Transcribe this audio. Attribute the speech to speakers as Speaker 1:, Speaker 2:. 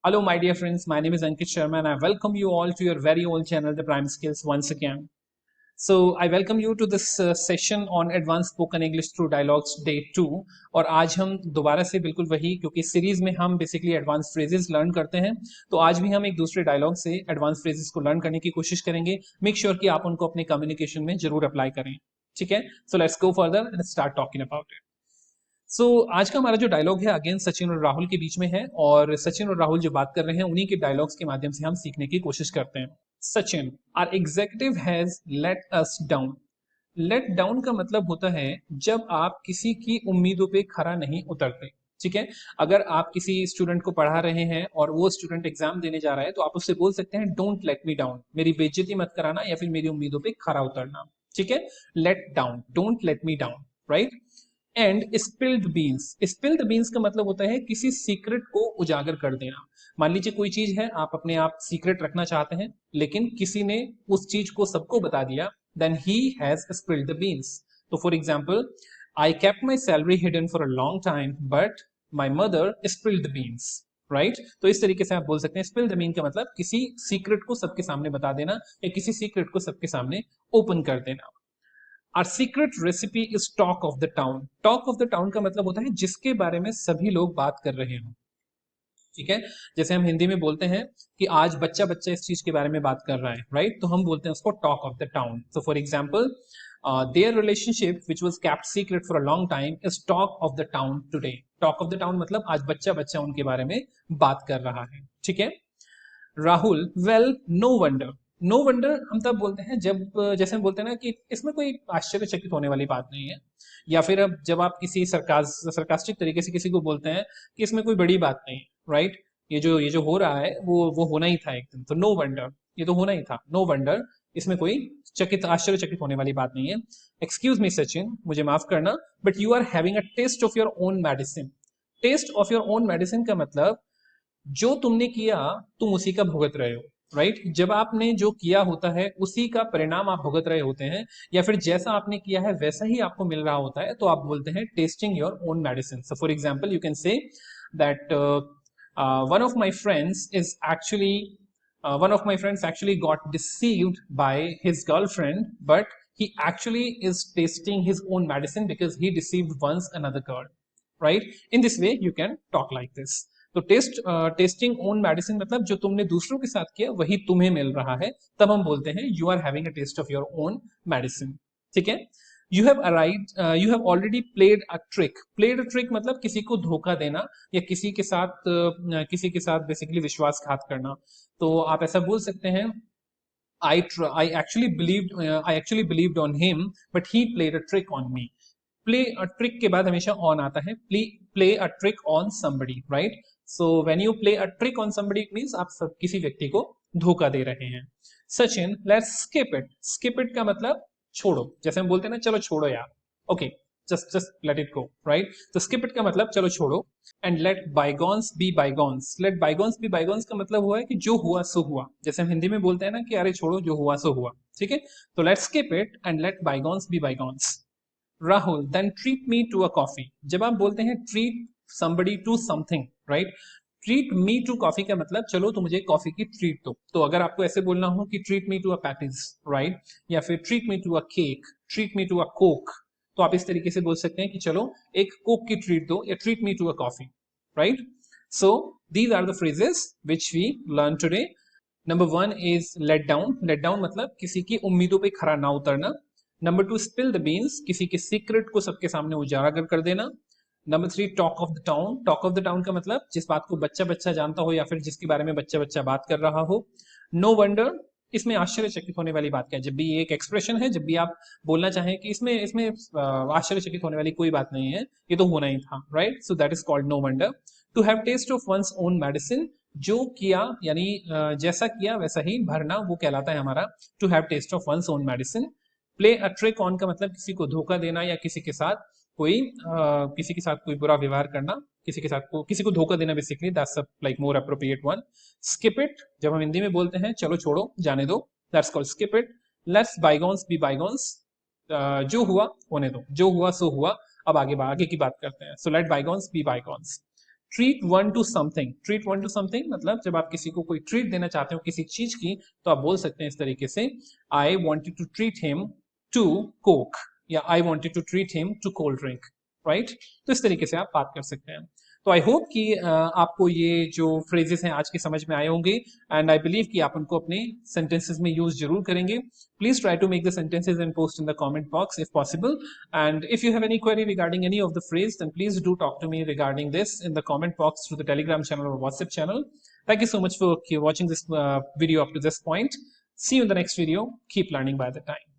Speaker 1: Hello, my dear friends. My name is Ankit Sharma, and I welcome you all to your very own channel, The Prime Skills, once again. So, I welcome you to this session on Advanced Spoken English through Dialogues Day 2. और आज हम दोबारा से बिल्कुल वही, क्योंकि series में हम बेसिकली एडवांस फ्रेजेस लर्न करते हैं, तो आज भी हम एक दूसरे डायलॉग से एडवांस फ्रेजेस को लर्न करने की कोशिश करेंगे. मेक श्योर कि आप उनको अपने कम्युनिकेशन में जरूर अप्लाई करें. ठीक है, so let's go further and start talking about it. So आज का हमारा जो डायलॉग है अगेन सचिन और राहुल के बीच में है, और सचिन और राहुल जो बात कर रहे हैं उन्हीं के डायलॉग्स के माध्यम से हम सीखने की कोशिश करते हैं. Sachin, our executive has let us down. Let down का मतलब होता है जब आप किसी की उम्मीदों पे खरा नहीं उतरते. ठीक है, अगर आप किसी स्टूडेंट को पढ़ा रहे हैं और वो स्टूडेंट एग्जाम देने जा रहा है, तो आप उससे बोल सकते हैं डोंट लेट मी डाउन, मेरी बेइज्जती मत कराना या फिर मेरी उम्मीदों पे खरा उतरना. ठीक है, let down, don't let me down, right. And spilled beans. Spilled beans का मतलब होता है किसी सीक्रेट को उजागर कर देना. मान लीजिए कोई चीज है, आप अपने आप सीक्रेट रखना चाहते हैं, लेकिन किसी ने उस चीज को सबको बता दिया, then he has spilled the beans. तो for example, I kept my salary hidden for a long time but my mother spilled the beans. Right, तो इस तरीके से आप बोल सकते हैं स्पिल द बीन का मतलब किसी सीक्रेट को सबके सामने बता देना या किसी सीक्रेट को सबके सामने ओपन कर देना. Our secret recipe is talk of the town. Talk of the town का मतलब होता है जिसके बारे में सभी लोग बात कर रहे हो. ठीक है, जैसे हम हिंदी में बोलते हैं कि आज बच्चा बच्चा इस चीज के बारे में बात कर रहा है, राइट, तो हम बोलते हैं उसको talk of the town. So for example, their relationship which was kept secret for a long time is talk of the town today. Talk of the town मतलब आज बच्चा बच्चा उनके बारे में बात कर रहा है. ठीक है. Rahul, well no wonder. No wonder हम तब बोलते हैं जब, जैसे हम बोलते हैं ना कि इसमें कोई आश्चर्यचकित होने वाली बात नहीं है, या फिर अब जब आप किसी सरकास्टिक तरीके से किसी को बोलते हैं कि इसमें कोई बड़ी बात नहीं है, राइट, ये जो हो रहा है वो होना ही था एक दिन, तो नो वंडर, ये तो होना ही था, नो वंडर, इसमें कोई आश्चर्यचकित होने वाली बात नहीं है. एक्सक्यूज मी सचिन, मुझे माफ करना, but you are having a taste of your own medicine. Taste of your own medicine का मतलब जो तुमने किया तुम उसी का भुगत रहे हो, राइट. जब आपने जो किया होता है उसी का परिणाम आप भुगत रहे होते हैं, या फिर जैसा आपने किया है वैसा ही आपको मिल रहा होता है, तो आप बोलते हैं testing your own medicine. So for example, you can say that one of my friends is actually one of my friends actually got deceived by his girlfriend, but he actually is tasting his own medicine because he deceived once another girl, right. In this way you can talk like this. तो testing own medicine मतलब जो तुमने दूसरों के साथ किया वही तुम्हें मिल रहा है, तब हम बोलते हैं you are having a taste of your own medicine. ठीक है. You have arrived, you have already played a trick. Played a trick मतलब किसी को धोखा देना या किसी के साथ बेसिकली विश्वासघात करना. तो आप ऐसा बोल सकते हैं, I actually believed on him, but he played a trick on me. Play a trick के बाद हमेशा ऑन आता है. Play a trick on somebody, right. So when you play a trick on somebody, it means आप सब किसी व्यक्ति को धोखा दे रहे हैं. Sachin, let's skip it. Skip it का मतलब छोड़ो, जैसे हम बोलते हैं ना चलो छोड़ो यार, okay, just let it go, right. तो स्किप इट का मतलब चलो छोड़ो. And let bygones be bygones. Let bygones be bygones का मतलब हुआ है कि जो हुआ सो हुआ, जैसे हम हिंदी में बोलते हैं ना कि अरे छोड़ो, जो हुआ सो हुआ. ठीक है, तो let skip it and let bygones be bygones. Rahul, then treat me to a coffee. जब आप बोलते हैं treat somebody to something, right, treat me to coffee का मतलब चलो तो मुझे कॉफी की ट्रीट दो. तो अगर आपको ऐसे बोलना हो कि treat me to a patties, right, या फिर treat me to a cake, treat me to a coke, तो आप इस तरीके से बोल सकते हैं कि चलो एक कोक की ट्रीट दो या treat me to a coffee, right. So these are the phrases which we learn today. Number 1 is let down. Let down मतलब किसी की उम्मीदों पे खरा ना उतरना. नंबर 2, स्पिल द बीन्स, किसी के सीक्रेट को सबके सामने उजागर कर देना. Number 3, talk of the town. Talk of the town का मतलब जिस बात को बच्चा बच्चा जानता हो या फिर जिसके बारे में बच्चा बच्चा बात कर रहा हो. नो वंडर, इसमें आश्चर्यचकित होने वाली बात क्या है. जब भी ये एक एक्सप्रेशन है, जब भी आप बोलना चाहें कि इसमें इसमें आश्चर्यचकित होने वाली कोई बात नहीं है, ये तो होना ही था, right. So that is called no wonder. To have taste of one's own medicine, जो किया यानी जैसा किया वैसा ही भरना, वो कहलाता है हमारा to have taste of one's own medicine. Play a trick on का मतलब किसी को धोखा देना या किसी के साथ कोई बुरा व्यवहार करना, किसी को धोखा देना, basically that's like more appropriate one. Skip it, जब हम हिंदी में बोलते हैं चलो छोड़ो जाने दो, that's called skip it. Let's bygones be bygones, जो हुआ होने दो, जो हुआ सो हुआ, अब आगे आगे की बात करते हैं. So let bygones be bygones. Treat one to something, treat one to something मतलब जब आप किसी को कोई ट्रीट देना चाहते हो किसी चीज की, तो आप बोल सकते हैं इस तरीके से, I wanted to treat him to Coke, या I wanted to treat him to cold drink, right. तो इस तरीके से आप बात कर सकते हैं। तो आई होप कि आपको ये जो फ्रेजेस हैं आज के समझ में आए होंगे, एंड आई बिलीव कि आप उनको अपने सेंटेंसेस में यूज जरूर करेंगे। Please try to make the sentences and post in the comment box if possible. And if you have any query regarding any of the phrase, then please do talk to me regarding this in the comment box through the Telegram channel or WhatsApp channel. Thank you so much for watching this video up to this point. See you in the next video. Keep learning by the time.